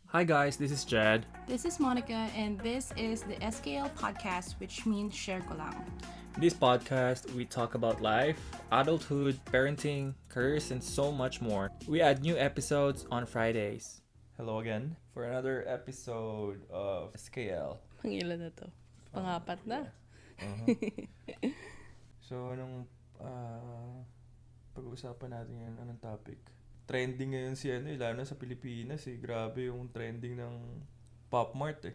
Hi guys, this is Jed. This is Monica, and this is the SKL podcast, which means share ko lang. In this podcast, we talk about life, adulthood, parenting, careers, and so much more. We add new episodes on Fridays. Hello again for another episode of SKL. Pangilan na to? Pangapat na? Uh-huh. So, pag-uusapan natin yan? Anong topic? Trending ngayon si lalo na sa Pilipinas Grabe yung trending ng Pop Mart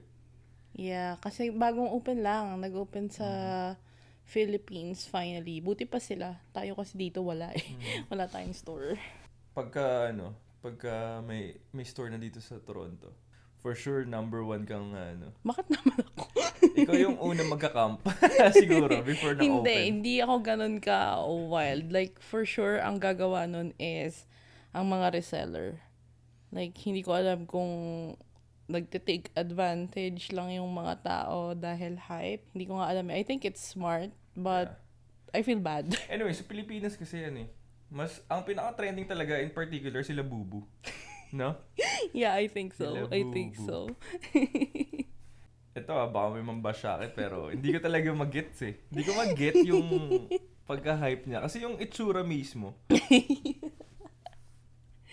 Yeah, kasi bagong open lang. Nag-open sa Philippines finally. Buti pa sila. Tayo kasi dito wala Wala tayong store. Pagka may store na dito sa Toronto, for sure number one kang Bakit naman ako? ikaw yung unang magka-camp siguro before na open. Hindi ako ganun ka wild. Like, for sure, ang gagawa nun is ang mga reseller. Like, hindi ko alam kung nagte-take advantage lang yung mga tao dahil hype. Hindi ko nga alam. I think it's smart, but I feel bad. Anyway, sa Pilipinas kasi ang pinaka-trending talaga in particular sila Bubu. No? Yeah, I think so. Sila I think Bubu. so. Ito baka may mambash sa akin, pero hindi ko talaga mag-gets Hindi ko mag-get yung pagka-hype niya. Kasi yung itsura mismo.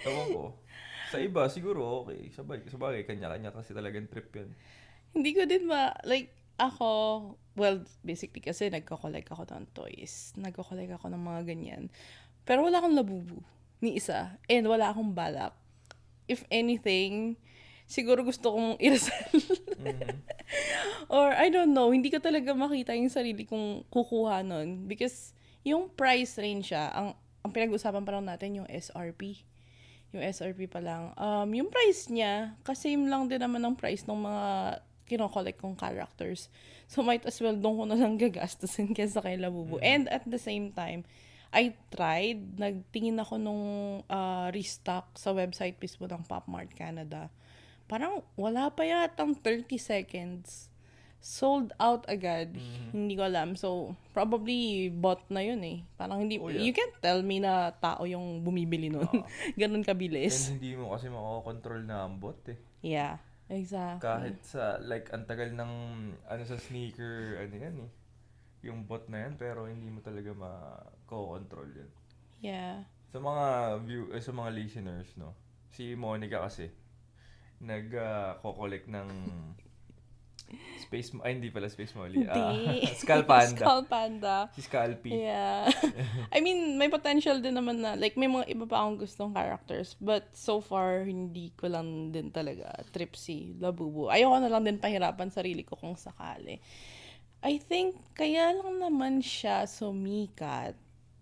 Ewan ko. Sa iba, siguro okay. Sabagay, kanya-kanya kasi talagang trip yan. Hindi ko din like, ako, well, basically kasi nagko-collect ako ng toys. Nagko-collect ako ng mga ganyan. Pero wala akong labubu. Ni isa. And wala akong balak. If anything, siguro gusto kong i-resell. Or, I don't know, hindi ko talaga makita yung sarili kong kukuha nun. Because, yung price range siya, ang pinag-usapan pa lang natin yung SRP. Yung SRP pa lang. Yung price niya, kasi lang din naman ang price ng mga kino-collect kong characters. So, might as well doon ko na lang gagastusin kesa kay Labubu. And at the same time, I tried, nagtingin ako nung restock sa website mismo ng Pop Mart Canada. Parang wala pa yatang 30 seconds. Sold out agad. Hindi ko alam. So, probably bot na yun Parang hindi, you can't tell me na tao yung bumibili nun. Ganun kabilis. And hindi mo kasi makakontrol na ang bot Yeah, exactly. Kahit sa, ang tagal ng, sa sneaker, yan yung bot na yan, pero hindi mo talaga makakontrol yan. Yeah. Sa mga listeners, no? Si Monica kasi, nag-collect ng hindi pala Space Molly. Hindi. Skull Panda. Skull Panda. Si Scalpy. Yeah. I mean, may potential din naman na, like, may mga iba pa akong gustong characters. But so far, hindi ko lang din talaga trip si Labubu. Ayoko na lang din pahirapan sarili ko kung sakali. I think, kaya lang naman siya sumikat.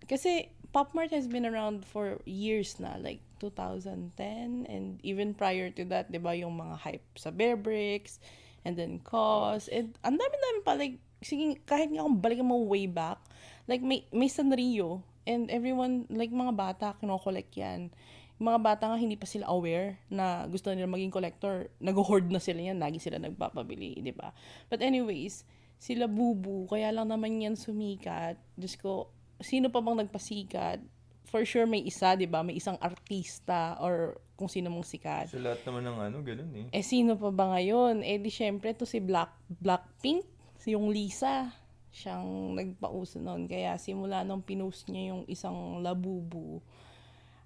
Kasi, Pop Mart has been around for years na. Like, 2010. And even prior to that, diba, yung mga hype sa Bear Bricks, and then COS, and ang dami-dami pa, like, sige, kahit nga kung balikan mo way back, like, may Sanrio, and everyone, like, mga bata, kinokollect yan. Mga bata nga, hindi pa sila aware na gusto nila maging collector. Nag-hoard na sila yan, lagi sila nagpapabili, di ba? But anyways, sila Bubu, kaya lang naman yan sumikat. Diyos ko, sino pa bang nagpasikat? For sure, may isa, di ba? May isang artista, or kung sino mong sikat. So, lahat naman ng ganun Sino pa ba ngayon? Di syempre, to si Blackpink, yung Lisa. Siyang nagpauso noon. Kaya simula nung pinost niya yung isang Labubu,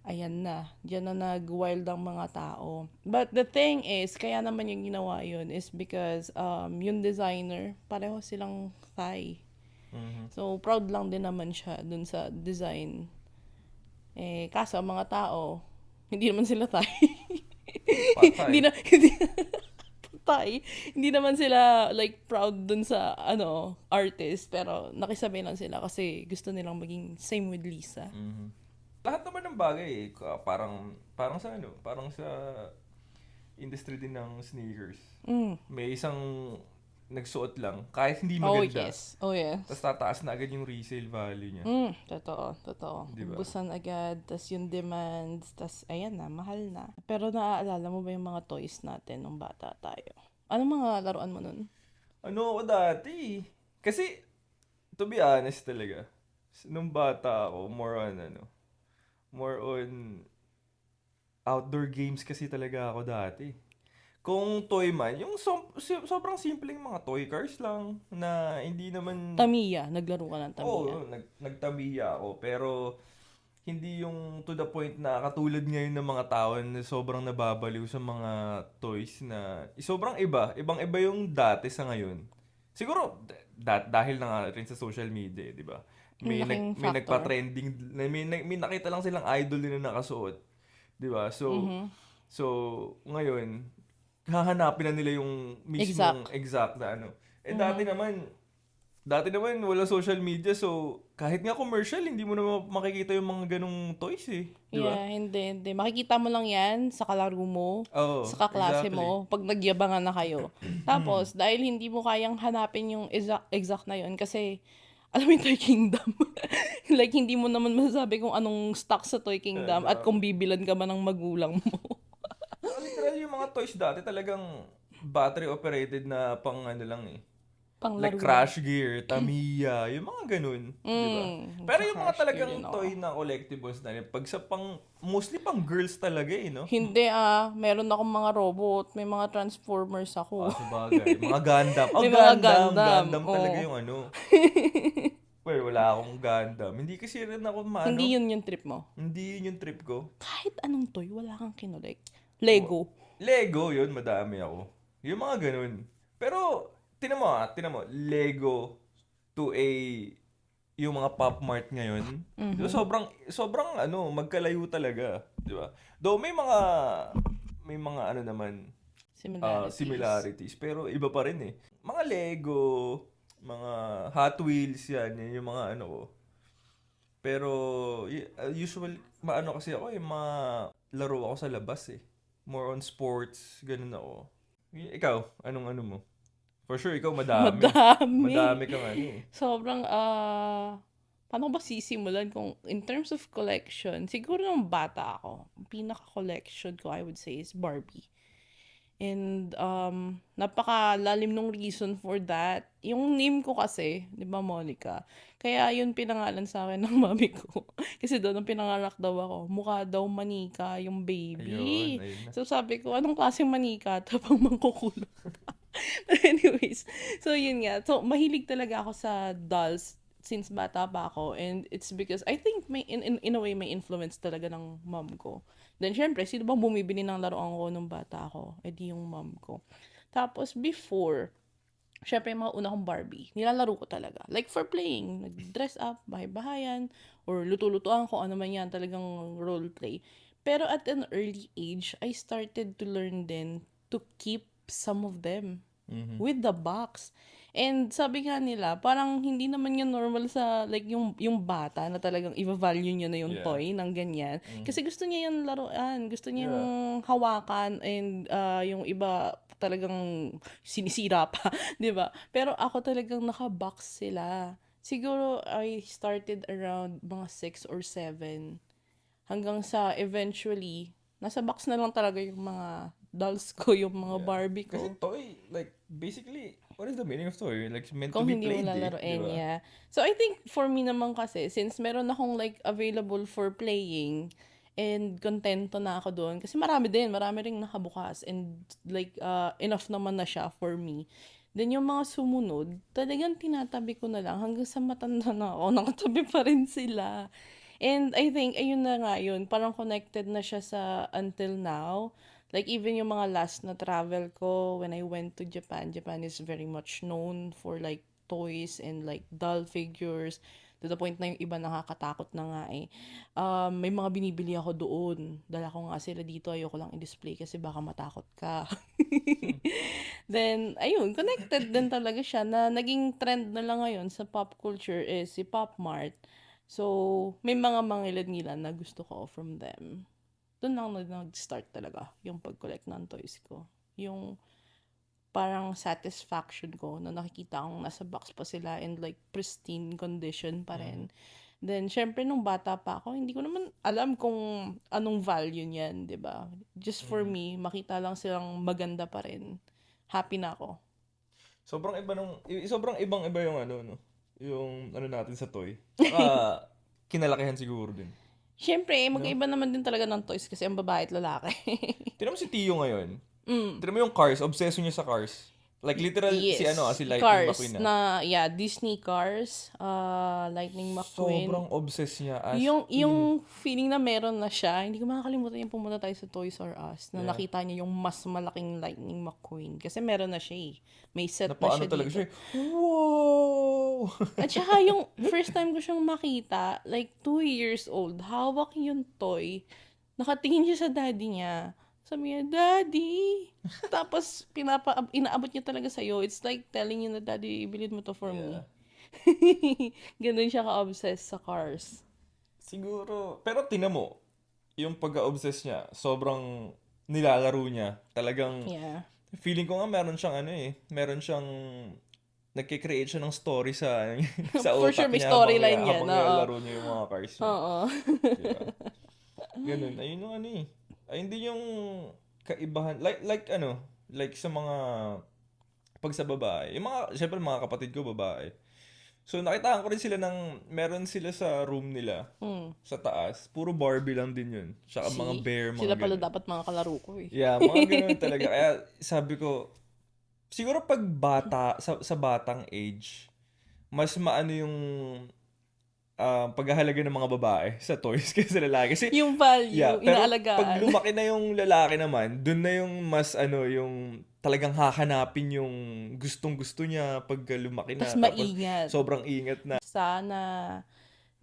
ayan na. Diyan na nag-wild ang mga tao. But the thing is, kaya naman yung ginawa yun is because yung designer, pareho silang Thai. So, proud lang din naman siya dun sa design. Kaso, ang mga tao, hindi naman sila Thai. Patay. Patay. Hindi naman sila, like, proud dun sa, artist. Pero, nakisabay lang sila kasi gusto nilang maging same with Lisa. Lahat naman ng bagay parang sa industry din ng sneakers. May isang nagsuot lang, kahit hindi maganda. Oh, yes. Oh, yes. Tapos tataas na agad yung resale value niya. Totoo. Diba? Ubusan agad, tas yung demands, tas ayan na, mahal na. Pero naaalala mo ba yung mga toys natin nung bata tayo? Anong mga laruan mo nun? Ano ako dati? Kasi, to be honest talaga, nung bata ako, more on outdoor games kasi talaga ako dati. Kung toy man, yung sobrang simpleng mga toy cars lang na hindi naman, Tamiya, naglaro ka ng Tamiya. oo, nagtamiya ako. Pero hindi yung to the point na katulad ngayon ng mga tao na sobrang nababaliw sa mga toys na sobrang iba. Ibang-iba yung dati sa ngayon. Siguro dahil na nga rin sa social media, di ba? Yung laking May factor. nagpa-trending, may nakita lang silang idol din na nakasuot, di ba? So ngayon, hahanapin na nila yung mismong Exact. exact na ano. Mhm. Dati naman wala social media, so kahit nga commercial hindi mo na makikita yung mga ganong toys eh, di ba? Yeah, hindi. Makikita mo lang yan sa kalaro mo, Oo, sa kaklase exactly. mo, pag nagyabangan na kayo. Tapos, dahil hindi mo kayang hanapin yung exact na yun, kasi, alam mo yung Toy Kingdom. Like, hindi mo naman masasabi kung anong stock sa Toy Kingdom at kung Exactly. bibilan ka ba ng magulang mo. Saka literal yung mga toys dati talagang battery operated na pang ano lang eh. Like Panglaro lang. Crash Gear, Tamiya, yung mga ganun, di ba? Pero yung mga Nagka-crash gear talagang din ako. toy na collectibles na rin, pag sa mostly pang girls talaga eh, no? Hindi meron akong mga robot, may mga Transformers ako. Sabagay. Mga Gundam. Oh, May mga Gundam. Gundam, Gundam talaga oh. yung ano. Well, wala akong Gundam. Hindi kasi rin ako Hindi maano. yun yung trip mo. Hindi yun yung trip ko. Kahit anong toy, wala kang kinolek. Wa- Lego. Lego, yun, madami ako. Yung mga ganun. Pero, tinan mo, Lego to a, yung mga Pop Mart ngayon, di ba, Mhm. sobrang ano, magkalayo talaga. Di ba? Though may mga ano naman, Similarities. similarities. Pero iba pa rin eh. Mga Lego, mga Hot Wheels, yan yung mga ano ko. Pero usual, maano kasi ako eh, laro ako sa labas eh. More on sports, ganun ako. Ikaw, anong ano mo? For sure, ikaw madami. Madami. Madami kang ano eh. Sobrang, paano ko ba sisimulan kung in terms of collection, siguro nung bata ako, ang pinaka-collection ko, I would say, is Barbie. And napakalalim nung reason for that. Yung name ko kasi, 'di ba, Monica? Kaya yun pinangalan sa akin ng mami ko. Kasi doon nung pinanganak daw ako, mukha daw manika yung Ayun, baby. ayun na. So sabi ko, anong klaseng manika? Tapang mangkukulo. Anyways, so yun nga. So mahilig talaga ako sa dolls since bata pa ako, and it's because I think may in a way may influence talaga ng mom ko. Then syempre, sino bang bumibili ng laruan ko nung bata ako? Eh di yung mom ko. Tapos before, syempre yung mga una kong Barbie, nilalaro ko talaga. Like for playing, nag-dress up, bahay-bahayan, or luto-lutuan ko, ano man yan, talagang role play. Pero at an early age, I started to learn then to keep some of them Mhm. with the box. And sabi nga nila, parang hindi naman yan normal sa, like, yung bata na talagang i-value niya na yung Yeah. toy ng ganyan. Mhm. Kasi gusto niya yung laruan, gusto niya Yeah. yung hawakan, and yung iba talagang sinisira pa, 'di ba? Pero ako talagang naka-box sila. Siguro I started around mga 6 or 7, hanggang sa eventually nasa box na lang talaga yung mga dolls ko, yung mga Yeah. Barbie Kasi ko. toy, like, basically, what is the meaning of toy? Like, it's meant to Kung be hindi mo played eh, di lalaroin, ba? yeah. So, I think for me naman kasi, since meron akong like available for playing, and kontento na ako doon, kasi marami ring nakabukas, and like enough naman na siya for me. Then yung mga sumunod, talagang tinatabi ko na lang hanggang sa matanda na ako, nakatabi pa rin sila. And I think, ayun na nga yun, parang connected na siya sa until now. Like, even yung mga last na travel ko, when I went to Japan, Japan is very much known for like toys and like doll figures, to the point na yung iba nakakatakot na nga eh. May mga binibili ako doon. Dala ko nga sila dito, ayoko lang i-display kasi baka matakot ka. Then, ayun, connected din talaga siya na naging trend na lang ngayon sa pop culture is si Pop Mart. So, may mga mangilan-ngilan na gusto ko from them. Doon lang nag-start talaga yung pag-collect ng toys ko. Yung parang satisfaction ko na nakikita kong nasa box pa sila in like pristine condition pa Mhm. rin. Then, syempre, nung bata pa ako, hindi ko naman alam kung anong value niyan, di ba? Just for Mhm. me, makita lang silang maganda pa rin. Happy na ako. Sobrang ibang-iba yung ano, no? Yung ano natin sa toy. Tsaka, kinalakihan siguro din. Syempre, No? magkaiba naman din talaga ng toys kasi ang babae at lalaki. Tignan mo si Tio ngayon. Tignan mo yung Cars, obsession niya sa Cars. Like literal Yes. si Lightning Cars McQueen na. Disney Cars, Lightning McQueen. Sobrang obsessed niya as Yung in. feeling na meron na siya, hindi ko makakalimutan yung pumunta tayo sa Toys R Us na Yeah. nakita niya yung mas malaking Lightning McQueen. Kasi meron na siya eh. May set na Napaano siya talaga dito. siya. Wow! At saka yung first time ko siyang makita, like 2 years old, hawak yung toy, nakatingin siya sa daddy niya. Sabi niya, Daddy! Tapos, inaabot niya talaga sa'yo. It's like telling you na, Daddy, bilhin mo to for me. Ganun siya ka-obsessed sa Cars. Siguro. Pero tinan mo, yung pagka-obsess niya, sobrang nilalaro niya. Talagang, Yeah. feeling ko nga meron siyang meron siyang nagkikreate siya ng story sa sa For utak sure, may niya storyline yan. habang nilalaro niya yung mga cars niya. Oo. Diba? Ganun. Ayun yung ayun din yung kaibahan. Like sa mga pag sa babae. Yung mga, syempre mga kapatid ko babae. So nakitaan ko rin sila meron sila sa room nila sa taas. Puro Barbie lang din yun. Tsaka mga bear, mga Sila pala ganun. dapat mga kalaro ko eh. Yeah, mga ganun talaga. Kaya sabi ko, siguro pag sa batang age, mas maano yung paghahalaga ng mga babae sa toys kaysa sa lalaki. Kasi, Yung value, yeah, pero pag inaalagaan. lumaki na yung lalaki naman, dun na yung mas yung talagang hahanapin yung gustong-gusto niya pag lumaki na. Tas maingat. Sobrang ingat na. Sana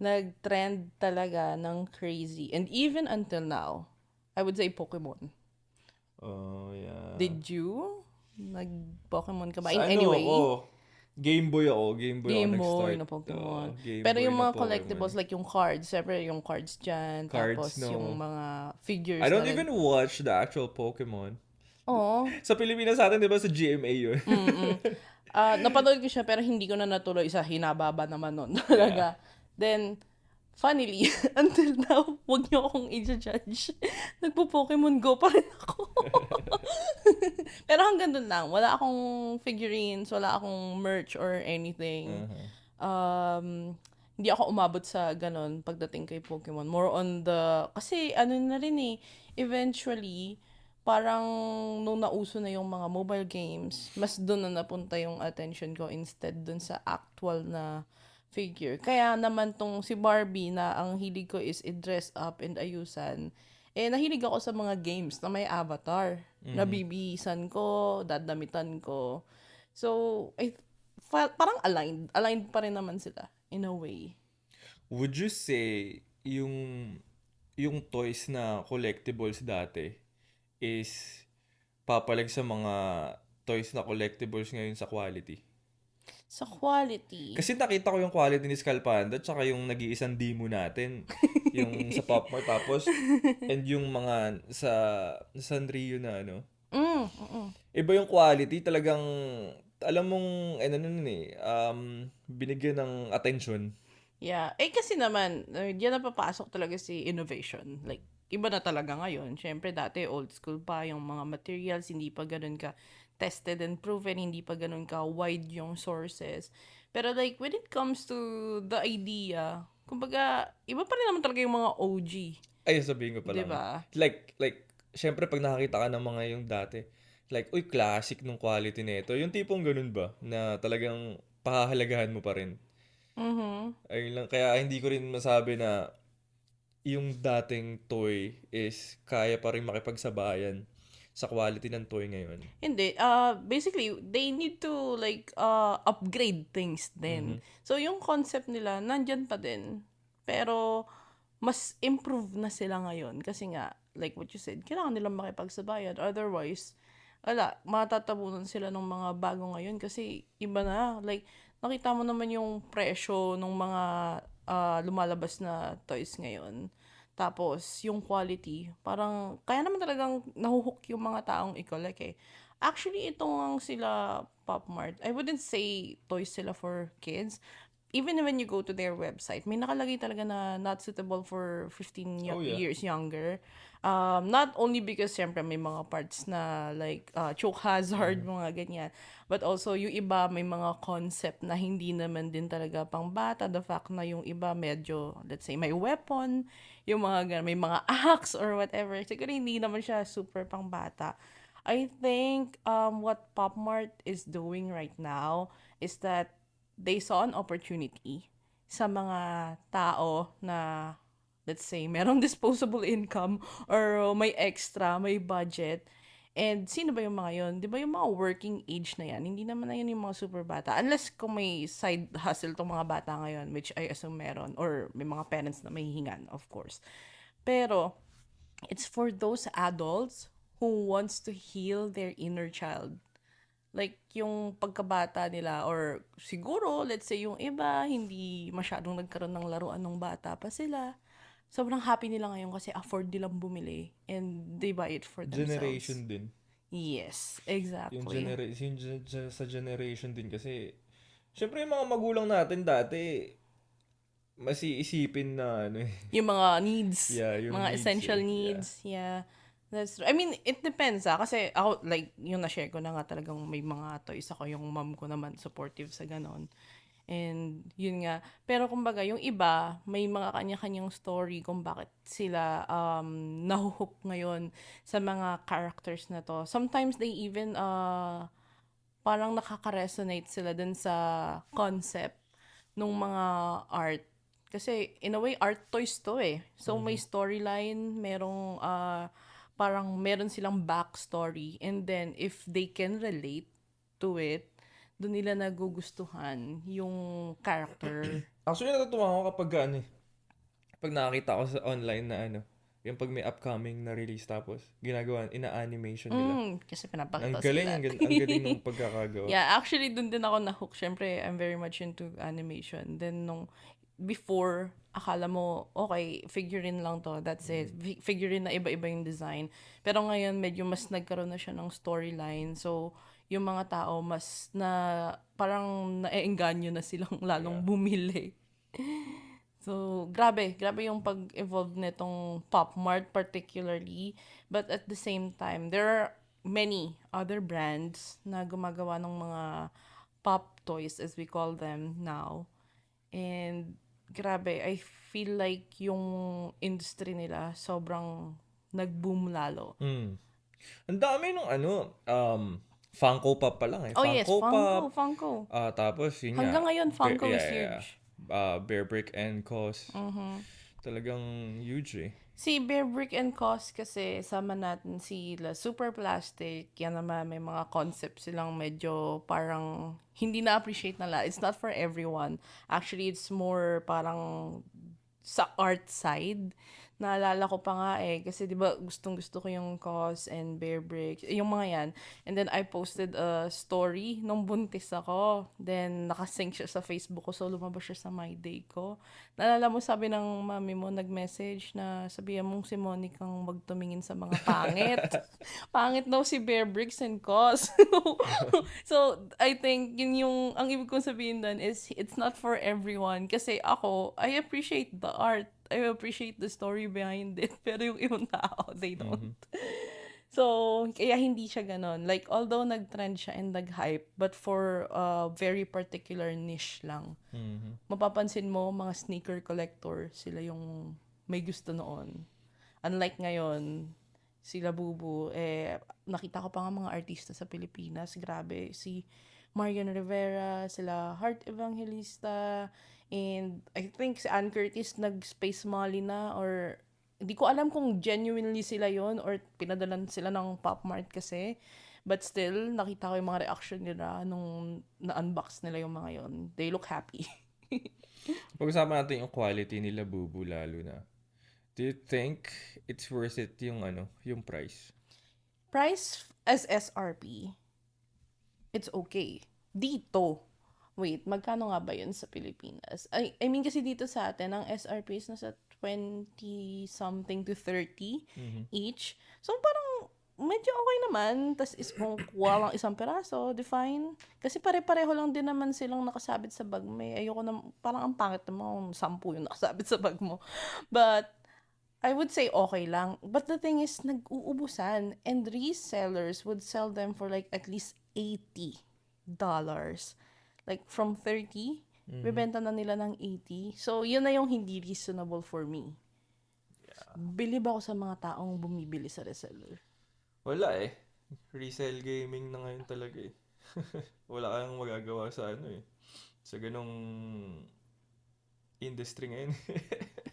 nag-trend talaga ng crazy. And even until now, I would say Pokemon. Oh, yeah. Did you? Nag-Pokemon ka ba? Sa In any way? Game Boy ako Game nag-start. Boy na Pokemon. Game Pero Boy yung na mga Pokemon. collectibles, like yung cards, syempre yung cards dyan, Cards, tapos no. yung mga figures I don't na rin. even watch the actual Pokemon. Oo. Sa Pilipinas sa atin, di ba, sa GMA yun? Napanood ko siya pero hindi ko na natuloy sa hinababa naman nun. Talaga. Then, funnily, until now, wag niyo akong i-judge. Nagpo-Pokemon Go pa rin ako. Pero hanggang dun lang. Wala akong figurines, wala akong merch or anything. Hindi ako umabot sa ganon pagdating kay Pokemon. More on kasi ano na rin eh, eventually, parang nung nauso na yung mga mobile games, mas doon na napunta yung attention ko instead dun sa actual na figure. Kaya naman tong si Barbie na ang hilig ko is i-dress up and ayusan. Nahilig ako sa mga games na may avatar. Nabibihisan ko, dadamitan ko. So, parang aligned. Aligned pa rin naman sila in a way. Would you say yung toys na collectibles dati is papalag sa mga toys na collectibles ngayon sa quality? Sa quality. Kasi nakita ko yung quality ni Skull Panda tsaka yung nag-iisang demo natin. Yung sa Pop Mart tapos and yung mga sa Sanrio na Iba yung quality. Talagang alam mong binigyan ng attention. Yeah. Kasi naman, diyan na papasok talaga si innovation. Like, iba na talaga ngayon. Siyempre, dati old school pa yung mga materials, hindi pa ganun ka tested and proven, hindi pa ganun ka wide yung sources. Pero like, when it comes to the idea, kumbaga, iba pa rin naman talaga yung mga OG. Ay, sabihin ko pa lang. Diba? Like, syempre pag nakakita ka ng mga yung dati, like, uy, classic nung quality nito. Yung tipong ganun ba, na talagang pahahalagahan mo pa rin. Ayun lang. Kaya hindi ko rin masabi na yung dating toy is kaya pa rin makipagsabayan sa quality ng toy ngayon. Hindi. Basically, they need to like upgrade things din. So, yung concept nila, nandyan pa din. Pero, mas improve na sila ngayon. Kasi nga, like what you said, kailangan nilang makipagsabayan. Otherwise, matatabunan sila ng mga bago ngayon. Kasi, iba na. Like, nakita mo naman yung presyo ng mga lumalabas na toys ngayon. Tapos, yung quality, parang, kaya naman talagang nahuhook yung mga taong i-collect eh. Actually, itong sila Pop Mart, I wouldn't say toys sila for kids. Even when you go to their website, may nakalagay talaga na not suitable for 15 years younger. Not only because syempre may mga parts na like choke hazard, mga ganyan. But also yung iba may mga concept na hindi naman din talaga pang bata. The fact na yung iba medyo, let's say, may weapon, yung mga may mga axe or whatever. Siguro hindi naman siya super pang bata. I think what Pop Mart is doing right now is that they saw an opportunity sa mga tao na, let's say, merong disposable income or may extra, may budget. And sino ba yung mga yon? Di ba yung mga working age na yan? Hindi naman na yun yung mga super bata. Unless kung may side hustle tong mga bata ngayon, which I assume meron. Or may mga parents na may hingan, of course. Pero, it's for those adults who wants to heal their inner child. Like, yung pagkabata nila, or siguro, let's say, yung iba, hindi masyadong nagkaroon ng laruan ng bata pa sila. Sobrang happy nila ngayon kasi afford nilang bumili and they buy it for themselves. Generation din. Yes, Yung, exactly. sa generation din kasi, syempre yung mga magulang natin dati, mas iisipin na ano eh. Yung mga needs, Yeah, yung mga needs essential eh. Yeah. needs, yeah. That's true. I mean, it depends kasi ako, like, yung na-share ko na nga talagang may mga toys ako, yung mom ko naman supportive sa ganon. And yun nga. Pero kumbaga, yung iba, may mga kanya-kanyang story kung bakit sila nahuhook ngayon sa mga characters na to. Sometimes they even parang nakaka-resonate sila dun sa concept ng mga art. Kasi in a way, art toys to eh. So may storyline, merong parang meron silang backstory. And then if they can relate to it, doon nila nagugustuhan yung character. Actually, natutuwa ako kapag ano eh. Pag nakakita ko sa online na ano, yung pag may upcoming na release tapos ginagawa, ina-animation nila. Kasi Ang pinapakita galing, sila. ang galing ng pagkakagawa. Yeah, actually, dun din ako na-hook. Siyempre, I'm very much into animation. Then, before, akala mo, okay, figurine lang to, that's it. Figurine na iba-iba yung design. Pero ngayon, medyo mas nagkaroon na siya ng storyline. So, yung mga tao, mas parang naeengganyo na silang lalong Yeah. bumili. So, grabe yung pag-evolve nitong Pop Mart particularly. But at the same time, there are many other brands na gumagawa ng mga pop toys as we call them now. And grabe, I feel like yung industry nila sobrang nag-boom lalo. Ang dami nung ano, Funko Pop pa lang eh. Oh yes, Funko Pop. Funko. Tapos yun Hanggang nga. ngayon, Funko Yeah, is yeah, yeah. huge. Bear Brick and Cos. Talagang huge eh. Si Bear Brick and Cos kasi sama natin sila Super Plastic. Yan naman may mga concepts silang medyo parang hindi na-appreciate nila. It's not for everyone. Actually, it's more parang sa art side. Naalala ko pa nga eh. Kasi di ba gustong gusto ko yung Cos and Bear Brick. Yung mga yan. And then I posted a story nung buntis ako. Then nakasync siya sa Facebook ko. So lumabas siya sa My Day ko. Naalala mo sabi ng mami mo nag-message na sabihan mong si Monica ang magtumingin sa mga pangit. Pangit daw si Bear Bricks and Cos. So I think yun yung ang ibig kong sabihin doon is it's not for everyone. Kasi ako, I appreciate the art. I appreciate the story behind it. Pero yung ibang tao, they don't. So, kaya hindi siya ganon. Like, although nag-trend siya and nag-hype, but for a very particular niche lang. Mapapansin mo, mga sneaker collector, sila yung may gusto noon. Unlike ngayon, sila Bubu, nakita ko pa nga mga artista sa Pilipinas, grabe, si Marian Rivera, sila Heart Evangelista, and I think si Ann Curtis nag-Space Molly na, or hindi ko alam kung genuinely sila yon or pinadalan sila ng Pop Mart kasi. But still, nakita ko yung mga reaction nila nung na-unbox nila yung mga yon. They look happy. Pag-usapan natin yung quality nila, Bubu, lalo na. Do you think it's worth it yung ano, yung price? Price as SRP, it's okay. Dito, wait, magkano nga ba yun sa Pilipinas? I mean kasi dito sa atin, ang SRP is nasa 20 something to 30 each. So parang medyo okay naman. Tas is kung kuha lang isang peraso, define. Kasi pare-pareho lang din naman silang nakasabit sa bag mo. Ayoko na, parang ang pangit naman kung 10 yung nakasabit sa bag mo. But I would say okay lang. But the thing is, nag-uubusan. And resellers would sell them for like at least $80. Like from 30, bebenta na nila ng 80. So, yun na yung hindi reasonable for me. Bilib ako sa mga taong bumibili sa reseller. Wala eh. Resale gaming na ngayon talaga eh. Wala kang magagawa sa ano eh. Sa ganong industry ngayon.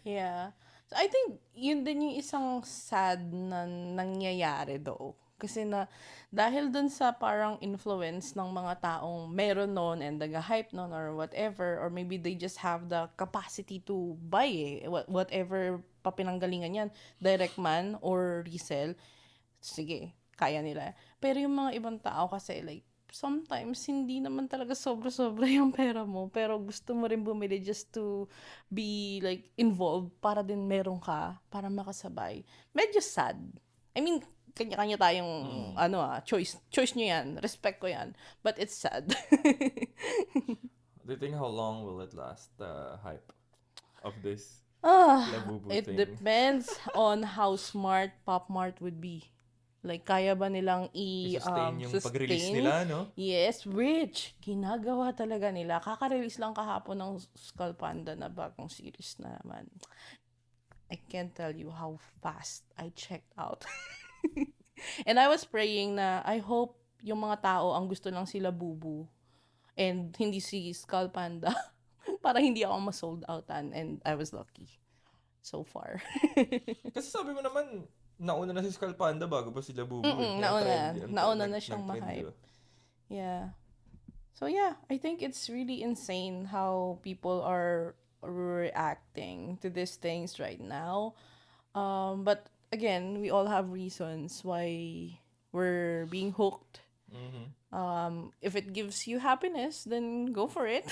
Yeah. So, I think, yun din yung isang sad na nangyayari do. Kasi dahil dun sa parang influence ng mga taong meron nun and nag-hype nun or whatever, or maybe they just have the capacity to buy whatever pa pinanggalingan yan, direct man or resell, sige, kaya nila. Pero yung mga ibang tao kasi, like, sometimes, hindi naman talaga sobra-sobra yung pera mo, pero gusto mo rin bumili just to be, like, involved para din meron ka, para makasabay. Medyo sad. I mean, kanya-kanya tayong, choice nyo yan. Respect ko yan. But it's sad. Do you think how long will it last, the hype of this Labubu It thing? depends on how smart Pop Mart would be. Like, kaya ba nilang I-sustain yung pag-release nila, no? Yes, which ginagawa talaga nila. Kaka-release lang kahapon ng Skull Panda na bagong series na naman. I can't tell you how fast I checked out. And I was praying na I hope yung mga tao ang gusto lang sila Bubu and hindi si Skull Panda para hindi ako ma-sold outan, and I was lucky so far. Kasi sabi mo naman, nauna na si Skull Panda bago pa si Labubu eh. Kaya Nauna. trend, Nauna na siyang nag-trend, ma-hype. diba? Yeah. So yeah, I think it's really insane how people are reacting to these things right now. But again, we all have reasons why we're being hooked. If it gives you happiness, then go for it.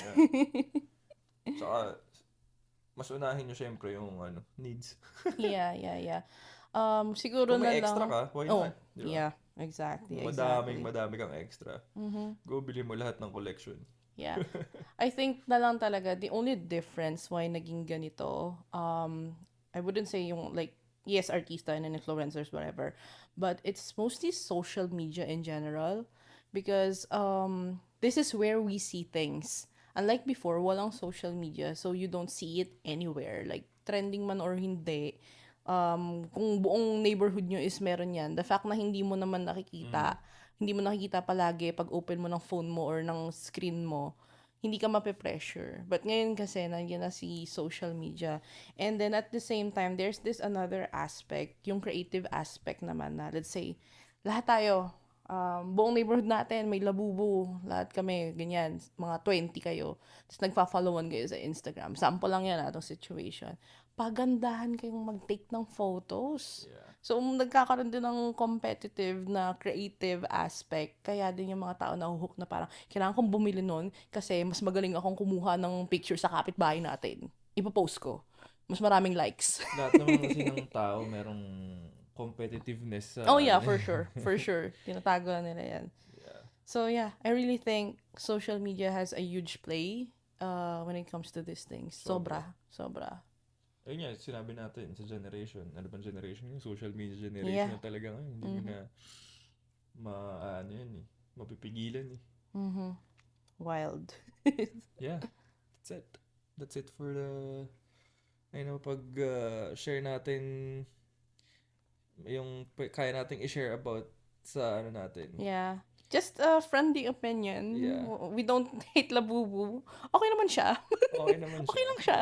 Saka, mas unahin nyo syempre yung needs. Yeah. Siguro Kung may na extra lang. ka, why not? Diba? Yeah, exactly. Madami kang extra. Go bili mo lahat ng collection. Yeah. I think na lang talaga, the only difference why naging ganito, I wouldn't say yung, like, yes, artista and influencers, whatever, but it's mostly social media in general, because this is where we see things. Unlike before, walang social media, so you don't see it anywhere. Like, trending man or hindi, kung buong neighborhood nyo is meron yan, the fact na hindi mo naman nakikita, hindi mo nakikita palagi pag open mo ng phone mo or ng screen mo, hindi ka mape-pressure. But ngayon kasi, nandiyan na si social media. And then at the same time, there's this another aspect, yung creative aspect naman na, let's say, lahat tayo, buong neighborhood natin, may Labubu, lahat kami, ganyan, mga 20 kayo. Tapos nagpa-followan kayo sa Instagram. Sample lang yan atong situation. Pagandahan kayong mag-take ng photos. Yeah. So, nagkakaroon din ng competitive na creative aspect. Kaya din yung mga tao nahuhook na parang, kailangan kong bumili nun kasi mas magaling akong kumuha ng picture sa kapitbahay natin. Ipopost ko. Mas maraming likes. Lahat naman kasi ng tao merong competitiveness sa Oh yeah, for sure. For sure. Tinatago na nila yan. Yeah. So yeah, I really think social media has a huge play when it comes to these things. Sobra. Ayun nga, sinabi natin sa generation. Ano bang generation? Yung social media generation na talaga ngayon. Hindi mo na mapipigilan eh. Wild. Yeah. That's it for the pag share natin yung kaya nating i-share about sa natin. Yeah. Just a friendly opinion. Yeah. We don't hate Labubu. Okay naman siya. Okay naman siya. Okay lang siya.